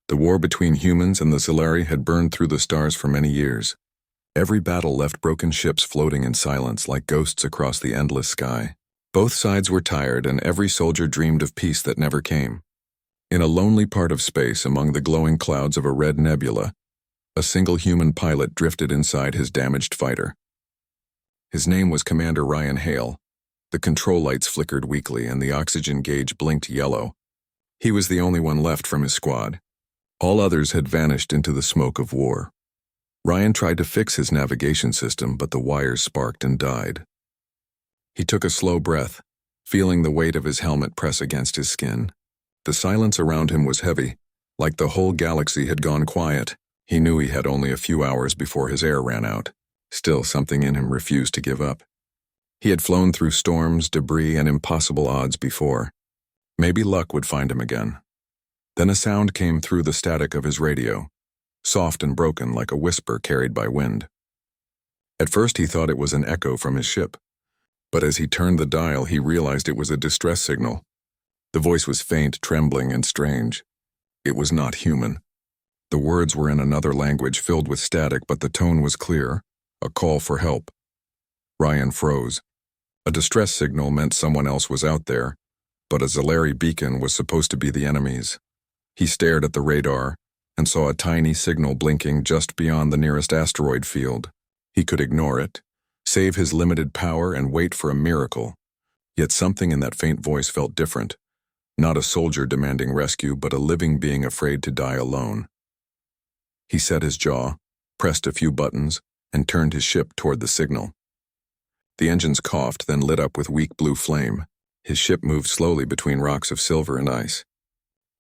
The war between humans and the Scifi had burned through the stars for many years. Every battle left broken ships floating in silence like ghosts across the endless sky. Both sides were tired, and every soldier dreamed of peace that never came. In a lonely part of space among the glowing clouds of a red nebula, a single human pilot drifted inside his damaged fighter. His name was Commander Ryan Hale. The control lights flickered weakly and the oxygen gauge blinked yellow. He was the only one left from his squad. All others had vanished into the smoke of war. Ryan tried to fix his navigation system, but the wires sparked and died. He took a slow breath, feeling the weight of his helmet press against his skin. The silence around him was heavy, like the whole galaxy had gone quiet. He knew he had only a few hours before his air ran out. Still, something in him refused to give up. He had flown through storms, debris, and impossible odds before. Maybe luck would find him again. Then a sound came through the static of his radio, soft and broken like a whisper carried by wind. At first he thought it was an echo from his ship, but as he turned the dial he realized it was a distress signal. The voice was faint, trembling, and strange. It was not human. The words were in another language filled with static, but the tone was clear, a call for help. Ryan froze. A distress signal meant someone else was out there, but a Scifi beacon was supposed to be the enemy's. He stared at the radar and saw a tiny signal blinking just beyond the nearest asteroid field. He could ignore it, save his limited power, and wait for a miracle. Yet something in that faint voice felt different. Not a soldier demanding rescue, but a living being afraid to die alone. He set his jaw, pressed a few buttons, and turned his ship toward the signal. The engines coughed, then lit up with weak blue flame. His ship moved slowly between rocks of silver and ice.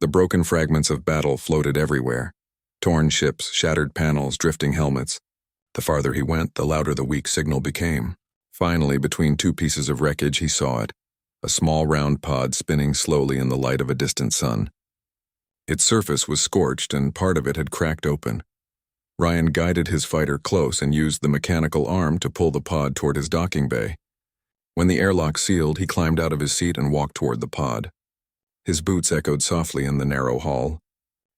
The broken fragments of battle floated everywhere. Torn ships, shattered panels, drifting helmets. The farther he went, the louder the weak signal became. Finally, between two pieces of wreckage, he saw it. A small round pod spinning slowly in the light of a distant sun. Its surface was scorched and part of it had cracked open. Ryan guided his fighter close and used the mechanical arm to pull the pod toward his docking bay. When the airlock sealed, he climbed out of his seat and walked toward the pod. His boots echoed softly in the narrow hall.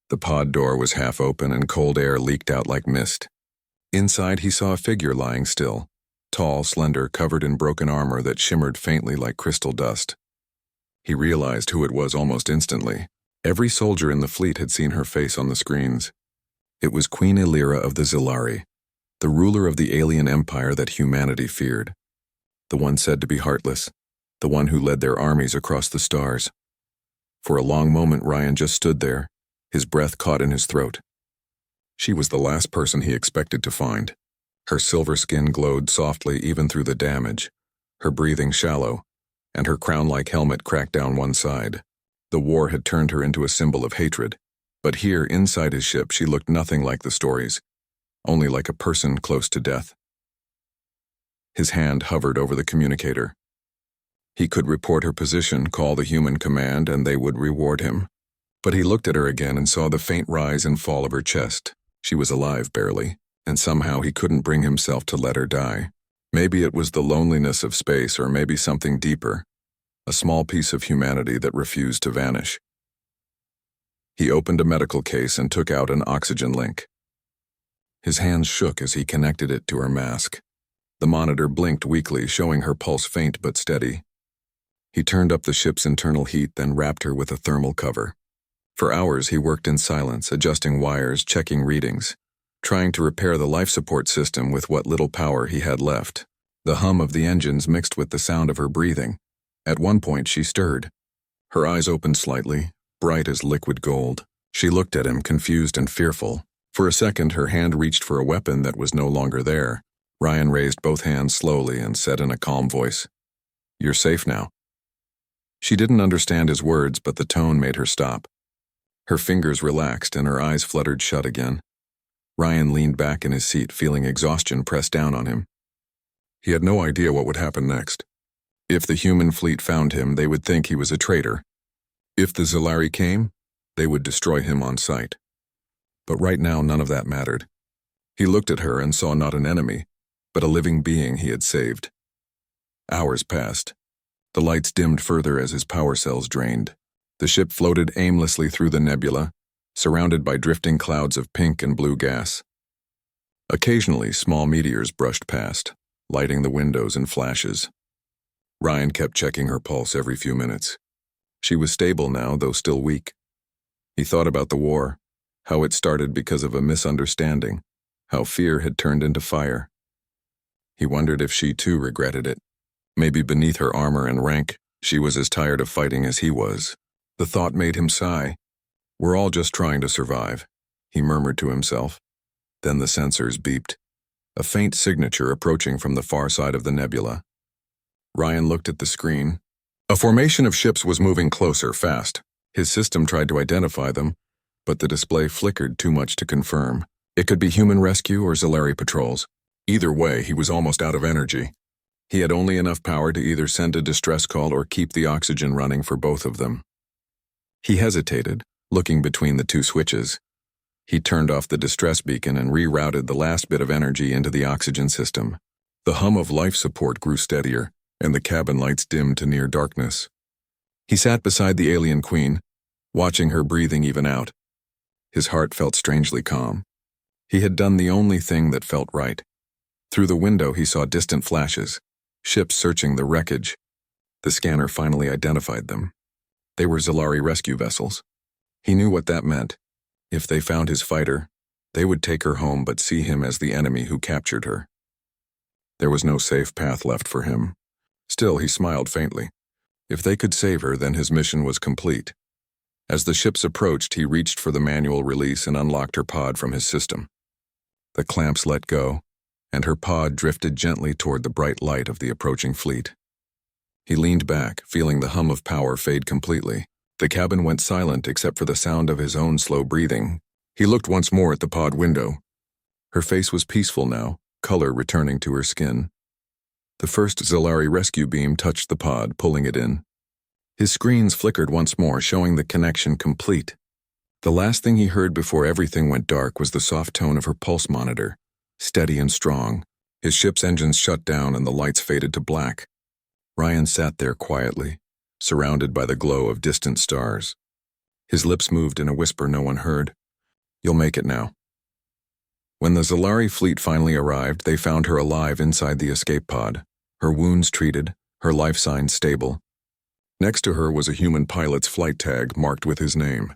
The pod door was half open and cold air leaked out like mist. Inside, he saw a figure lying still, tall, slender, covered in broken armor that shimmered faintly like crystal dust. He realized who it was almost instantly. Every soldier in the fleet had seen her face on the screens. It was Queen Illyra of the Scifi, the ruler of the alien empire that humanity feared. The one said to be heartless, the one who led their armies across the stars. For a long moment Ryan just stood there, his breath caught in his throat. She was the last person he expected to find. Her silver skin glowed softly even through the damage, her breathing shallow, and her crown-like helmet cracked down one side. The war had turned her into a symbol of hatred, but here inside his ship she looked nothing like the stories, only like a person close to death. His hand hovered over the communicator. He could report her position, call the human command, and they would reward him. But he looked at her again and saw the faint rise and fall of her chest. She was alive barely, and somehow he couldn't bring himself to let her die. Maybe it was the loneliness of space, or maybe something deeper, a small piece of humanity that refused to vanish. He opened a medical case and took out an oxygen link. His hands shook as he connected it to her mask. The monitor blinked weakly, showing her pulse faint but steady. He turned up the ship's internal heat, then wrapped her with a thermal cover. For hours he worked in silence, adjusting wires, checking readings, trying to repair the life support system with what little power he had left. The hum of the engines mixed with the sound of her breathing. At one point she stirred. Her eyes opened slightly, bright as liquid gold. She looked at him, confused and fearful. For a second her hand reached for a weapon that was no longer there. Ryan raised both hands slowly and said in a calm voice, "You're safe now." She didn't understand his words, but the tone made her stop. Her fingers relaxed and her eyes fluttered shut again. Ryan leaned back in his seat, feeling exhaustion press down on him. He had no idea what would happen next. If the human fleet found him, they would think he was a traitor. If the Scifi came, they would destroy him on sight. But right now none of that mattered. He looked at her and saw not an enemy, but a living being he had saved. Hours passed. The lights dimmed further as his power cells drained. The ship floated aimlessly through the nebula, surrounded by drifting clouds of pink and blue gas. Occasionally, small meteors brushed past, lighting the windows in flashes. Ryan kept checking her pulse every few minutes. She was stable now, though still weak. He thought about the war, how it started because of a misunderstanding, how fear had turned into fire. He wondered if she too regretted it. Maybe beneath her armor and rank, she was as tired of fighting as he was. The thought made him sigh. We're all just trying to survive, he murmured to himself. Then the sensors beeped, a faint signature approaching from the far side of the nebula. Ryan looked at the screen. A formation of ships was moving closer, fast. His system tried to identify them, but the display flickered too much to confirm. It could be human rescue or Zalari patrols. Either way, he was almost out of energy. He had only enough power to either send a distress call or keep the oxygen running for both of them. He hesitated, looking between the two switches. He turned off the distress beacon and rerouted the last bit of energy into the oxygen system. The hum of life support grew steadier, and the cabin lights dimmed to near darkness. He sat beside the alien queen, watching her breathing even out. His heart felt strangely calm. He had done the only thing that felt right. Through the window he saw distant flashes, ships searching the wreckage. The scanner finally identified them. They were Zalari rescue vessels. He knew what that meant. If they found his fighter, they would take her home but see him as the enemy who captured her. There was no safe path left for him. Still, he smiled faintly. If they could save her, then his mission was complete. As the ships approached, he reached for the manual release and unlocked her pod from his system. The clamps let go, and her pod drifted gently toward the bright light of the approaching fleet. He leaned back, feeling the hum of power fade completely. The cabin went silent except for the sound of his own slow breathing. He looked once more at the pod window. Her face was peaceful now, color returning to her skin. The first Zalari rescue beam touched the pod, pulling it in. His screens flickered once more, showing the connection complete. The last thing he heard before everything went dark was the soft tone of her pulse monitor, steady and strong. His ship's engines shut down and the lights faded to black. Ryan sat there quietly, surrounded by the glow of distant stars. His lips moved in a whisper no one heard. You'll make it now. When the Zalari fleet finally arrived, they found her alive inside the escape pod, her wounds treated, her life signs stable. Next to her was a human pilot's flight tag marked with his name.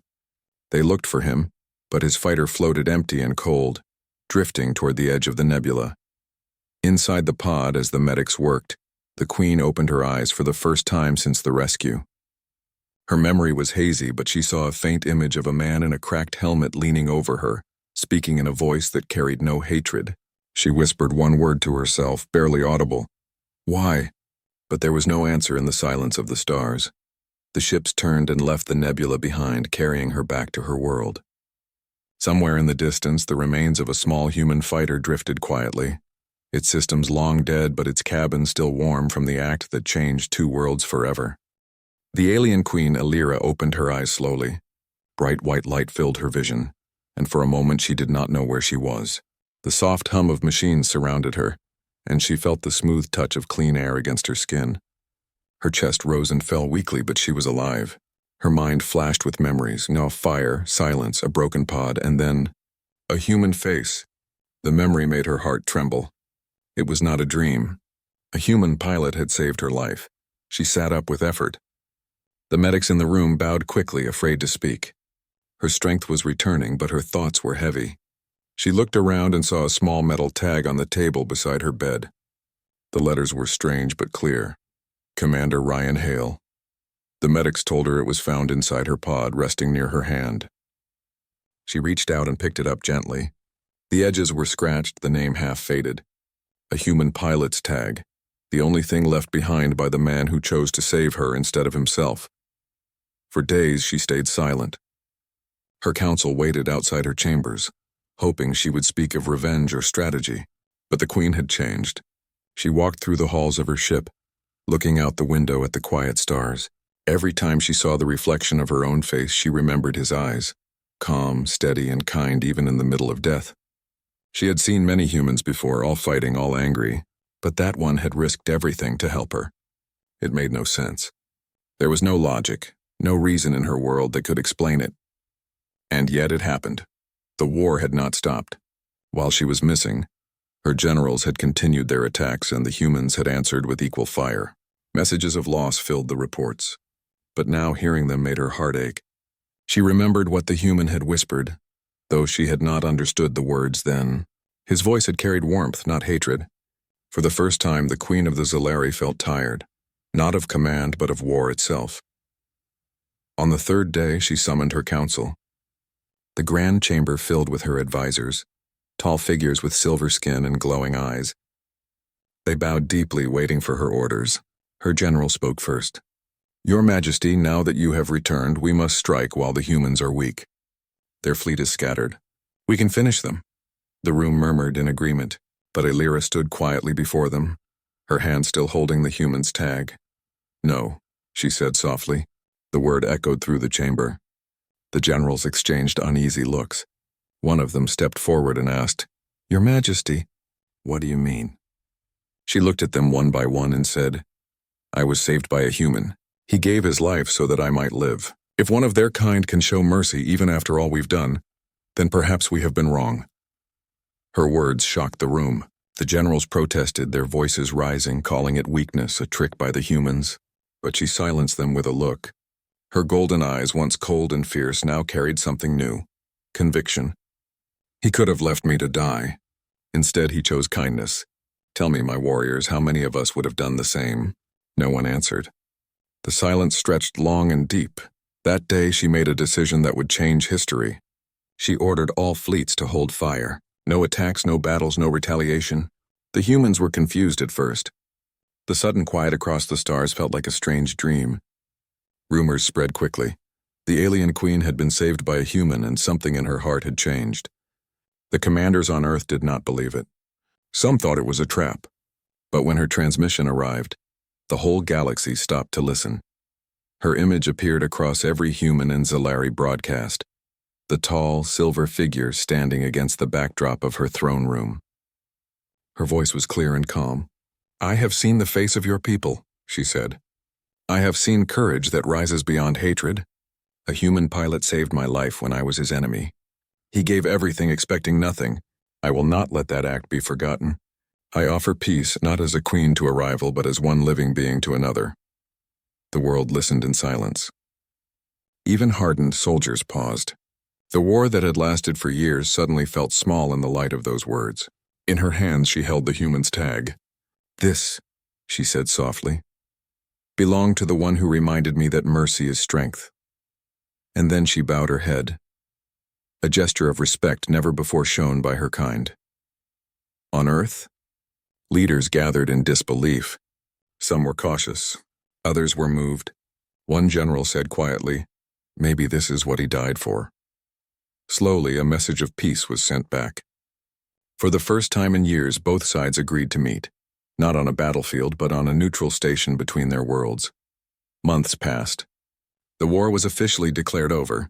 They looked for him, but his fighter floated empty and cold, drifting toward the edge of the nebula. Inside the pod, as the medics worked, the Queen opened her eyes for the first time since the rescue. Her memory was hazy, but she saw a faint image of a man in a cracked helmet leaning over her, speaking in a voice that carried no hatred. She whispered one word to herself, barely audible. Why? But there was no answer in the silence of the stars. The ships turned and left the nebula behind, carrying her back to her world. Somewhere in the distance, the remains of a small human fighter drifted quietly. Its systems long dead, but its cabin still warm from the act that changed two worlds forever. The alien queen, Alira, opened her eyes slowly. Bright white light filled her vision, and for a moment she did not know where she was. The soft hum of machines surrounded her, and she felt the smooth touch of clean air against her skin. Her chest rose and fell weakly, but she was alive. Her mind flashed with memories, now fire, silence, a broken pod, and then a human face. The memory made her heart tremble. It was not a dream. A human pilot had saved her life. She sat up with effort. The medics in the room bowed quickly, afraid to speak. Her strength was returning, but her thoughts were heavy. She looked around and saw a small metal tag on the table beside her bed. The letters were strange but clear. Commander Ryan Hale. The medics told her it was found inside her pod, resting near her hand. She reached out and picked it up gently. The edges were scratched, the name half faded. A human pilot's tag, the only thing left behind by the man who chose to save her instead of himself. For days she stayed silent. Her council waited outside her chambers, hoping she would speak of revenge or strategy, but the Queen had changed. She walked through the halls of her ship, looking out the window at the quiet stars. Every time she saw the reflection of her own face, she remembered his eyes, calm, steady, and kind even in the middle of death. She had seen many humans before, all fighting, all angry, but that one had risked everything to help her. It made no sense. There was no logic, no reason in her world that could explain it. And yet it happened. The war had not stopped. While she was missing, her generals had continued their attacks and the humans had answered with equal fire. Messages of loss filled the reports. But now hearing them made her heart ache. She remembered what the human had whispered, though she had not understood the words then. His voice had carried warmth, not hatred. For the first time, the Queen of the Scifi felt tired, not of command but of war itself. On the third day, she summoned her council. The grand chamber filled with her advisors, tall figures with silver skin and glowing eyes. They bowed deeply, waiting for her orders. Her general spoke first. "Your Majesty, now that you have returned, we must strike while the humans are weak. Their fleet is scattered. We can finish them." The room murmured in agreement, but Illyra stood quietly before them, her hand still holding the human's tag. "No," she said softly. The word echoed through the chamber. The generals exchanged uneasy looks. One of them stepped forward and asked, "Your Majesty, what do you mean?" She looked at them one by one and said, "I was saved by a human. He gave his life so that I might live. If one of their kind can show mercy even after all we've done, then perhaps we have been wrong." Her words shocked the room. The generals protested, their voices rising, calling it weakness, a trick by the humans. But she silenced them with a look. Her golden eyes, once cold and fierce, now carried something new: conviction. "He could have left me to die. Instead, he chose kindness. Tell me, my warriors, how many of us would have done the same?" No one answered. The silence stretched long and deep. That day, she made a decision that would change history. She ordered all fleets to hold fire. No attacks, no battles, no retaliation. The humans were confused at first. The sudden quiet across the stars felt like a strange dream. Rumors spread quickly. The alien queen had been saved by a human and something in her heart had changed. The commanders on Earth did not believe it. Some thought it was a trap. But when her transmission arrived, the whole galaxy stopped to listen. Her image appeared across every human in Scifi broadcast, the tall, silver figure standing against the backdrop of her throne room. Her voice was clear and calm. "I have seen the face of your people," she said. "I have seen courage that rises beyond hatred. A human pilot saved my life when I was his enemy. He gave everything expecting nothing. I will not let that act be forgotten. I offer peace not as a queen to a rival, but as one living being to another." The world listened in silence. Even hardened soldiers paused. The war that had lasted for years suddenly felt small in the light of those words. In her hands she held the human's tag. "This," she said softly, "belonged to the one who reminded me that mercy is strength." And then she bowed her head, a gesture of respect never before shown by her kind. On Earth, leaders gathered in disbelief. Some were cautious, others were moved. One general said quietly, "Maybe this is what he died for." Slowly, a message of peace was sent back. For the first time in years, both sides agreed to meet, not on a battlefield, but on a neutral station between their worlds. Months passed. The war was officially declared over.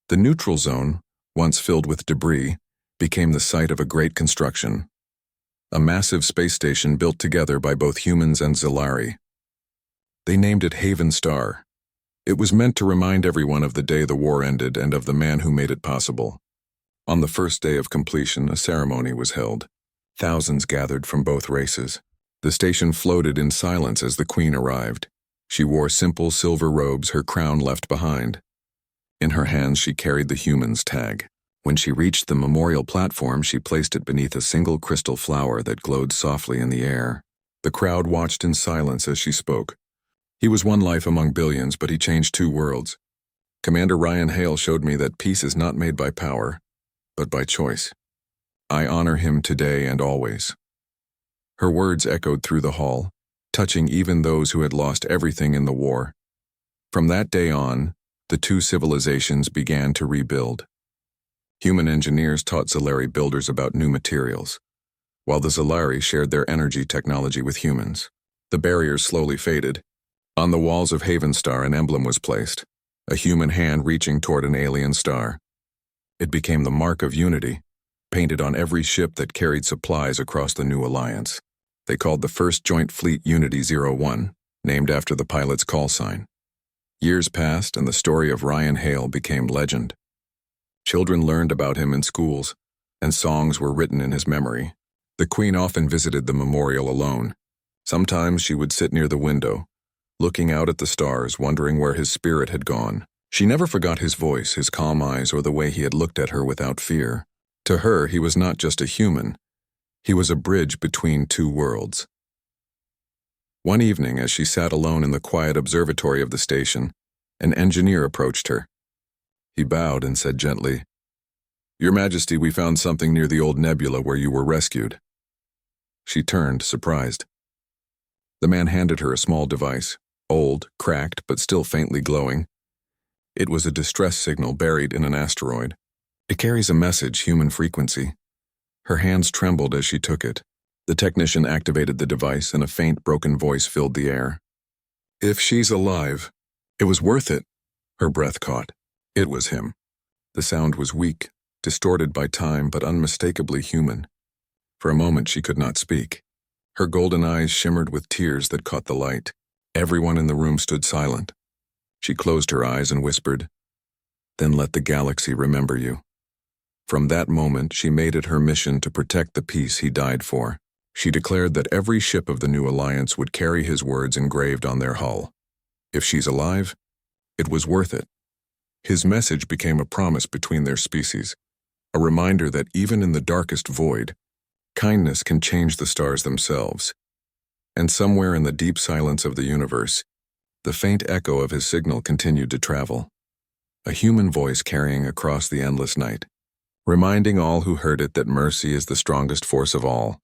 The neutral zone, once filled with debris, became the site of a great construction. A massive space station built together by both humans and Scifi. They named it Haven Star. It was meant to remind everyone of the day the war ended and of the man who made it possible. On the first day of completion, a ceremony was held. Thousands gathered from both races. The station floated in silence as the queen arrived. She wore simple silver robes, her crown left behind. In her hands she carried the human's tag. When she reached the memorial platform, she placed it beneath a single crystal flower that glowed softly in the air. The crowd watched in silence as she spoke. "He was one life among billions, but he changed two worlds. Commander Ryan Hale showed me that peace is not made by power, but by choice. I honor him today and always." Her words echoed through the hall, touching even those who had lost everything in the war. From that day on, the two civilizations began to rebuild. Human engineers taught Scifi builders about new materials, while the Scifi shared their energy technology with humans. The barriers slowly faded. On the walls of Haven Star, an emblem was placed, a human hand reaching toward an alien star. It became the mark of unity, painted on every ship that carried supplies across the new alliance. They called the first joint fleet Unity 01, named after the pilot's call sign. Years passed and the story of Ryan Hale became legend. Children learned about him in schools, and songs were written in his memory. The queen often visited the memorial alone. Sometimes she would sit near the window, looking out at the stars, wondering where his spirit had gone. She never forgot his voice, his calm eyes, or the way he had looked at her without fear. To her, he was not just a human. He was a bridge between two worlds. One evening, as she sat alone in the quiet observatory of the station, an engineer approached her. He bowed and said gently, "Your Majesty, we found something near the old nebula where you were rescued." She turned, surprised. The man handed her a small device, old, cracked, but still faintly glowing. It was a distress signal buried in an asteroid. "It carries a message, human frequency." Her hands trembled as she took it. The technician activated the device and a faint, broken voice filled the air. "If she's alive, it was worth it." Her breath caught. It was him. The sound was weak, distorted by time, but unmistakably human. For a moment she could not speak. Her golden eyes shimmered with tears that caught the light. Everyone in the room stood silent. She closed her eyes and whispered, "Then let the galaxy remember you." From that moment, she made it her mission to protect the peace he died for. She declared that every ship of the new alliance would carry his words engraved on their hull. If she's alive, it was worth it. His message became a promise between their species, a reminder that even in the darkest void, kindness can change the stars themselves. And somewhere in the deep silence of the universe, the faint echo of his signal continued to travel, a human voice carrying across the endless night, reminding all who heard it that mercy is the strongest force of all.